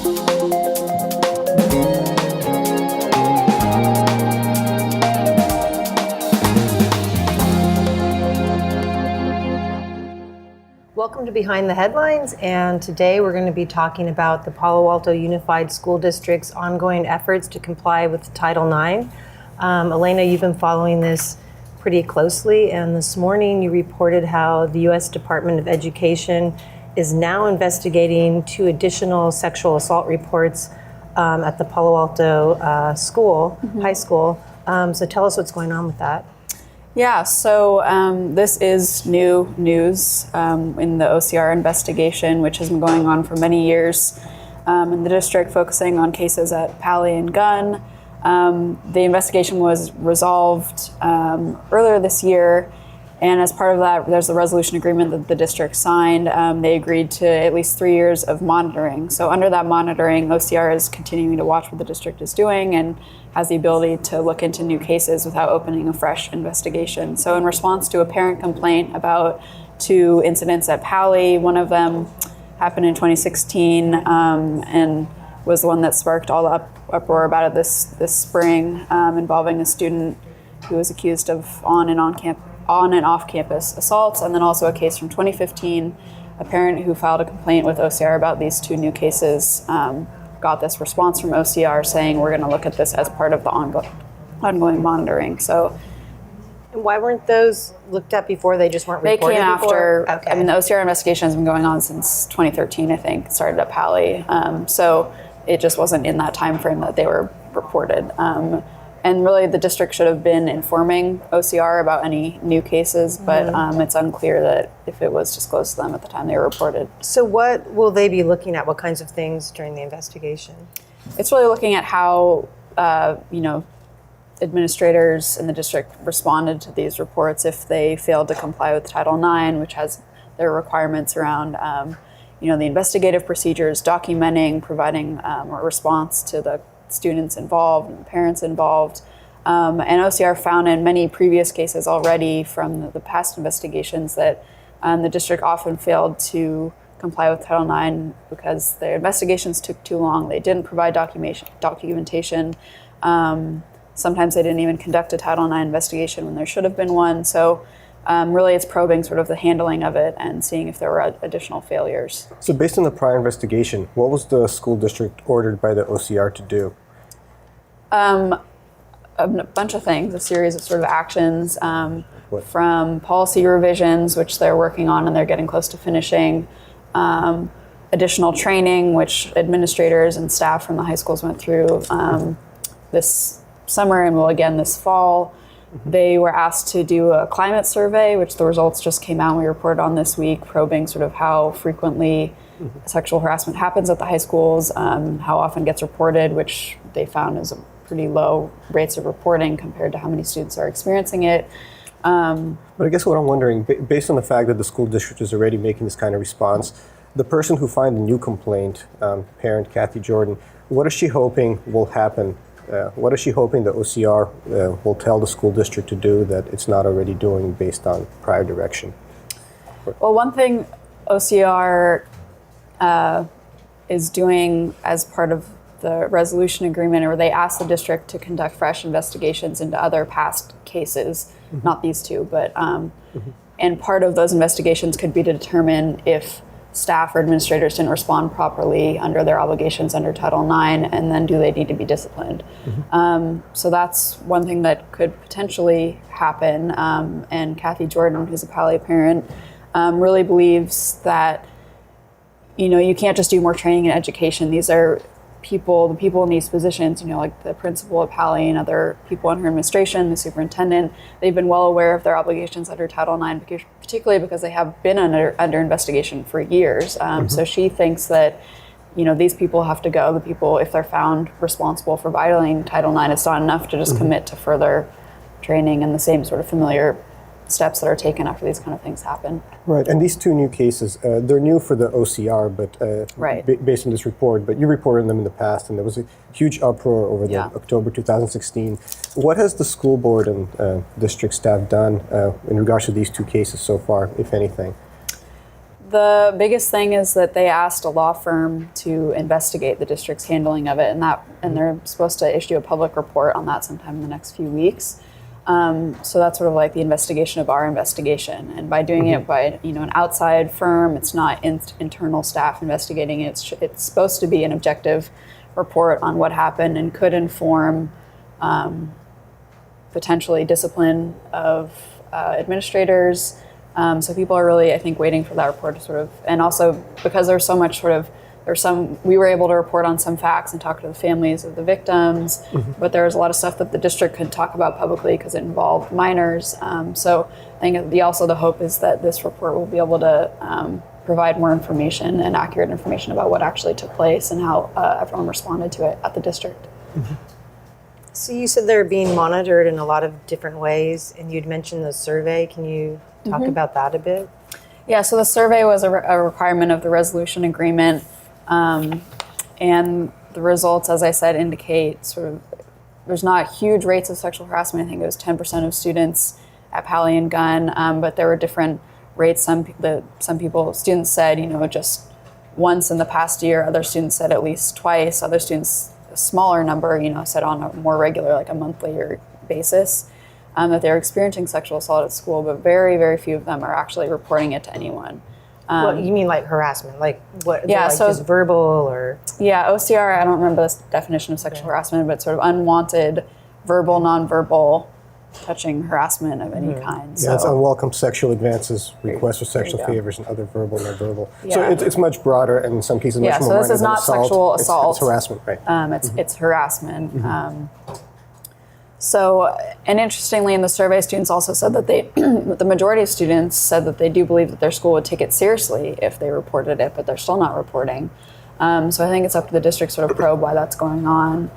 Welcome to Behind the Headlines, and today we're going to be talking about the Palo Alto Unified School District's ongoing efforts to comply with Title IX. Elena, you've been following this pretty closely, and this morning you reported how the U.S. Department of Education is now investigating 2 additional sexual assault reports at the Palo Alto high school. So tell us what's going on with that. Yeah, so this is new news in the OCR investigation, which has been going on for many years in the district, focusing on cases at Palo and Gunn. The investigation was resolved earlier this year, and as part of that, there's a resolution agreement that the district signed. They agreed to at least 3 years of monitoring. So under that monitoring, OCR is continuing to watch what the district is doing and has the ability to look into new cases without opening a fresh investigation. So in response to a parent complaint about 2 incidents at Palo, one of them happened in 2016 and was the one that sparked all the uproar about it this spring, involving a student who was accused of on and off-campus assaults, and then also a case from 2015, a parent who filed a complaint with OCR about these 2 new cases got this response from OCR saying we're going to look at this as part of the ongoing monitoring. So, and why weren't those looked at before? They just weren't reported before? They came after. Okay. I mean, the OCR investigation has been going on since 2013, I think. It started at Palo. So it just wasn't in that time frame that they were reported. And really, the district should have been informing OCR about any new cases, but it's unclear that if it was disclosed to them at the time they were reported. So what will they be looking at? What kinds of things during the investigation? It's really looking at how, administrators in the district responded to these reports if they failed to comply with Title IX, which has their requirements around, the investigative procedures, documenting, providing a response to the students involved and parents involved. And OCR found in many previous cases already from the past investigations that the district often failed to comply with Title IX because their investigations took too long. They didn't provide documentation. Sometimes they didn't even conduct a Title IX investigation when there should have been one. So really it's probing sort of the handling of it and seeing if there were additional failures. So based on the prior investigation, what was the school district ordered by the OCR to do? A bunch of things, a series of sort of actions from policy revisions, which they're working on and they're getting close to finishing, additional training, which administrators and staff from the high schools went through this summer and will again this fall. They were asked to do a climate survey, which the results just came out and we reported on this week, probing sort of how frequently sexual harassment happens at the high schools, how often gets reported, which they found is a pretty low rates of reporting compared to how many students are experiencing it. But I guess what I'm wondering, based on the fact that the school district is already making this kind of response, the person who filed the new complaint, parent Cathy Jordans, what is she hoping will happen? What is she hoping the OCR will tell the school district to do that it's not already doing based on prior direction? Well, one thing OCR is doing as part of the resolution agreement, or they asked the district to conduct fresh investigations into other past cases, not these 2, but and part of those investigations could be to determine if staff or administrators didn't respond properly under their obligations under Title IX, and then do they need to be disciplined? So that's one thing that could potentially happen. And Cathy Jordans, who's a Palo parent, really believes that you can't just do more training and education. These are the people in these positions, like the principal at Palo and other people in her administration, the superintendent, they've been well aware of their obligations under Title IX, particularly because they have been under investigation for years. So she thinks that, these people have to go. The people, if they're found responsible for violating Title IX, it's not enough to just commit to further training and the same sort of familiar steps that are taken after these kind of things happen. Right, and these 2 new cases, they're new for the OCR, but based on this report, but you reported them in the past, and there was a huge uproar over the October 2016. What has the school board and district staff done in regards to these 2 cases so far, if anything? The biggest thing is that they asked a law firm to investigate the district's handling of it, and they're supposed to issue a public report on that sometime in the next few weeks. So that's sort of like the investigation of our investigation, and by doing it by an outside firm, it's not internal staff investigating it. It's supposed to be an objective report on what happened and could inform potentially discipline of administrators. So people are really, I think, waiting for that report to sort of, and also because there's so much sort of, we were able to report on some facts and talk to the families of the victims, but there was a lot of stuff that the district could talk about publicly because it involved minors. So I think the hope is that this report will be able to provide more information and accurate information about what actually took place and how everyone responded to it at the district. So you said they're being monitored in a lot of different ways, and you'd mentioned the survey. Can you talk about that a bit? Yeah, so the survey was a requirement of the resolution agreement, and the results, as I said, indicate sort of there's not huge rates of sexual harassment. I think it was 10% of students at Palo and Gunn, but there were different rates. Students said, just once in the past year. Other students said at least twice. Other students, a smaller number, said on a more regular, like a monthly or basis, that they're experiencing sexual assault at school, but very, very few of them are actually reporting it to anyone. What you mean, like harassment? Like what? Yeah, like so just verbal or? Yeah, OCR. I don't remember the definition of sexual harassment, but sort of unwanted, verbal, nonverbal, touching harassment of any kind. Yeah, it's unwelcome sexual advances, requests for sexual favors, and other verbal, nonverbal. So it's much broader, and in some cases much more minor. So this is not assault. Sexual assault. It's harassment, right? It's harassment. And interestingly, in the survey, students also said that the majority of students said that they do believe that their school would take it seriously if they reported it, but they're still not reporting. So I think it's up to the district to sort of probe why that's going on.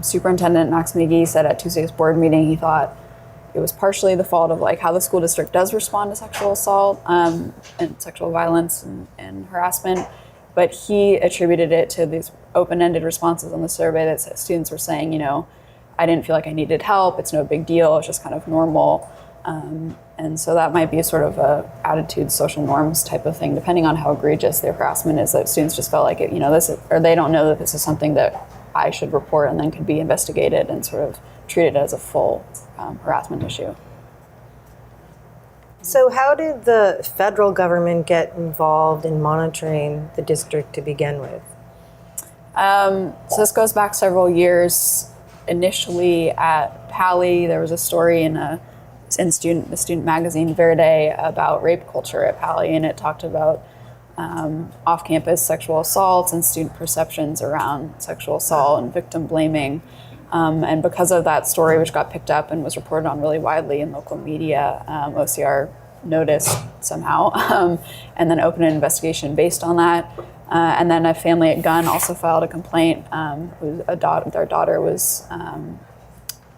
Superintendent Max McGee said at Tuesday's board meeting he thought it was partially the fault of like how the school district does respond to sexual assault and sexual violence and harassment, but he attributed it to these open-ended responses on the survey that students were saying, I didn't feel like I needed help. It's no big deal. It's just kind of normal. And so that might be sort of a attitude, social norms type of thing, depending on how egregious their harassment is, that students just felt like it, or they don't know that this is something that I should report and then could be investigated and sort of treated as a full harassment issue. So how did the federal government get involved in monitoring the district to begin with? So this goes back several years. Initially at Pali, there was a story in the student magazine Verde about rape culture at Pali, and it talked about off-campus sexual assaults and student perceptions around sexual assault and victim blaming. And because of that story, which got picked up and was reported on really widely in local media, OCR noticed somehow and then opened an investigation based on that. And then a family at Gunn also filed a complaint. Their daughter was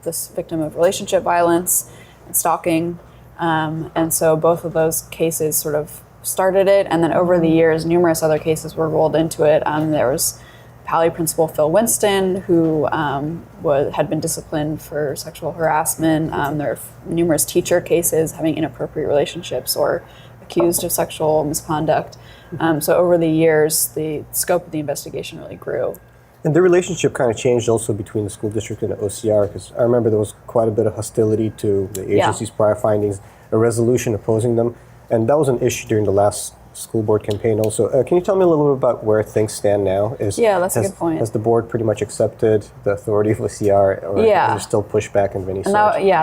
this victim of relationship violence and stalking. And so both of those cases sort of started it. And then over the years, numerous other cases were rolled into it. There was Pali principal Phil Winston, who had been disciplined for sexual harassment. There are numerous teacher cases having inappropriate relationships or accused of sexual misconduct. So over the years, the scope of the investigation really grew. And the relationship kind of changed also between the school district and the OCR, because I remember there was quite a bit of hostility to the agency's prior findings, a resolution opposing them, and that was an issue during the last school board campaign also. Can you tell me a little bit about where things stand now? That's a good point. Has the board pretty much accepted the authority of OCR, or is there still pushback in any sort?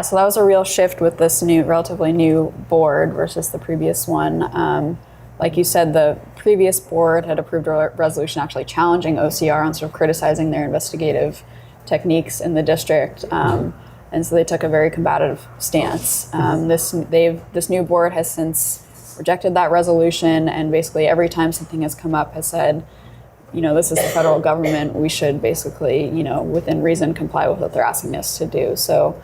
So that was a real shift with this relatively new board versus the previous one. Like you said, the previous board had approved a resolution actually challenging OCR on sort of criticizing their investigative techniques in the district. And so they took a very combative stance. This new board has since rejected that resolution, and basically every time something has come up has said, this is the federal government, we should basically, within reason comply with what they're asking us to do. So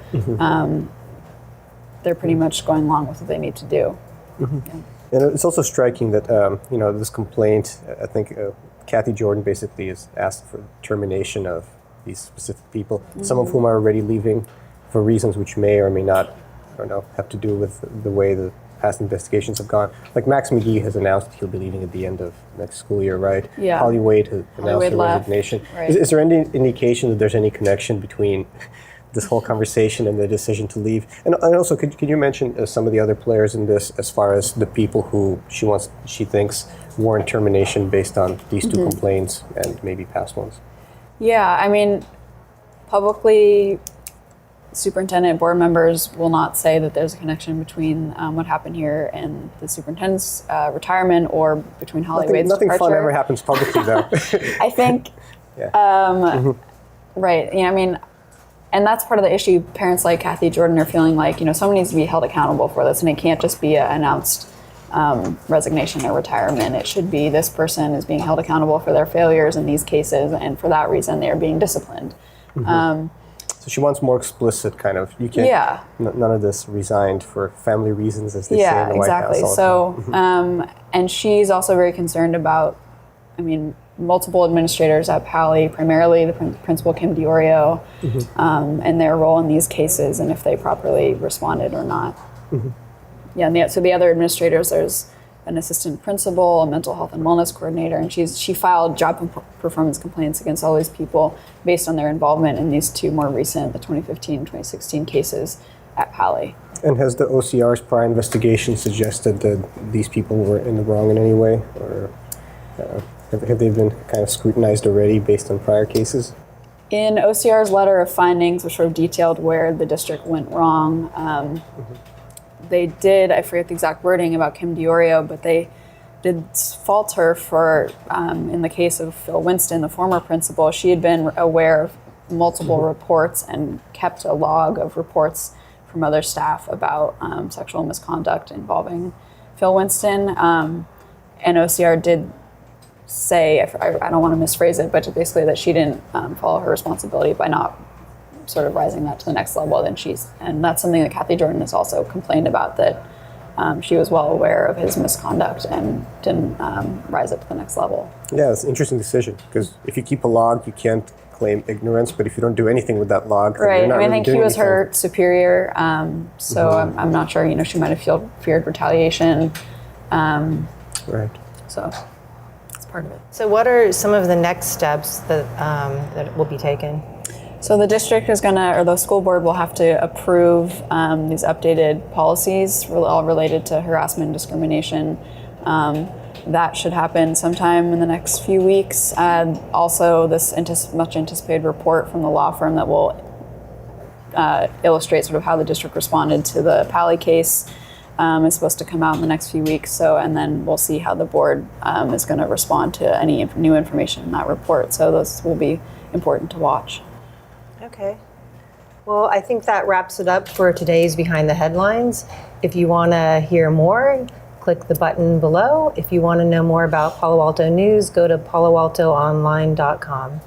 they're pretty much going along with what they need to do. Yeah. And it's also striking that, this complaint, I think Cathy Jordans basically is asked for termination of these specific people, some of whom are already leaving for reasons which may or may not, have to do with the way the past investigations have gone. Like Max McGee has announced he'll be leaving at the end of next school year, right? Yeah. Holly Wade has announced Wade her left, resignation. right. Is there any indication that there's any connection between this whole conversation and the decision to leave? And also, could you mention some of the other players in this, as far as the people who she thinks warrant termination based on these two complaints and maybe past ones? Yeah, I mean, publicly, superintendent board members will not say that there's a connection between what happened here and the superintendent's retirement, or between Holly Wade's Nothing departure. fun ever happens publicly, though. I think, Yeah. right, I mean, and that's part of the issue. Parents like Cathy Jordan are feeling like, someone needs to be held accountable for this, and it can't just be an announced resignation or retirement. It should be, this person is being held accountable for their failures in these cases, and for that reason they are being disciplined. So she wants more explicit kind of, you can't, none of this resigned for family reasons, as they say in the White House. Exactly. So, and she's also very concerned about, multiple administrators at Pali, primarily the principal Kim DiOrio, and their role in these cases, and if they properly responded or not. Yeah, and so the other administrators, there's an assistant principal, a mental health and wellness coordinator, and she filed job performance complaints against all these people based on their involvement in these two more recent, the 2015 and 2016 cases at Pali. And has the OCR's prior investigation suggested that these people were in the wrong in any way, or have they been kind of scrutinized already based on prior cases? In OCR's letter of findings, which sort of detailed where the district went wrong, they did, I forget the exact wording about Kim DiOrio, but they did fault her for, in the case of Phil Winston, the former principal, she had been aware of multiple reports and kept a log of reports from other staff about sexual misconduct involving Phil Winston. And OCR did say, I don't want to misphrase it, but basically that she didn't follow her responsibility by not sort of rising that to the next level. And that's something that Cathy Jordan has also complained about, that she was well aware of his misconduct and didn't rise up to the next level. Yeah, it's an interesting decision, because if you keep a log, you can't claim ignorance, but if you don't do anything with that log, then Right. you're not I really think he doing was her anything. superior, so I'm not sure. She might have feared retaliation. Right. So that's part of it. So what are some of the next steps that will be taken? So the district is or the school board will have to approve these updated policies, all related to harassment and discrimination. That should happen sometime in the next few weeks. Also, this much anticipated report from the law firm that will illustrate sort of how the district responded to the Pali case is supposed to come out in the next few weeks. So, and then we'll see how the board is going to respond to any new information in that report. So those will be important to watch. Okay. Well, I think that wraps it up for today's Behind the Headlines. If you want to hear more, click the button below. If you want to know more about Palo Alto news, go to paloaltoonline.com.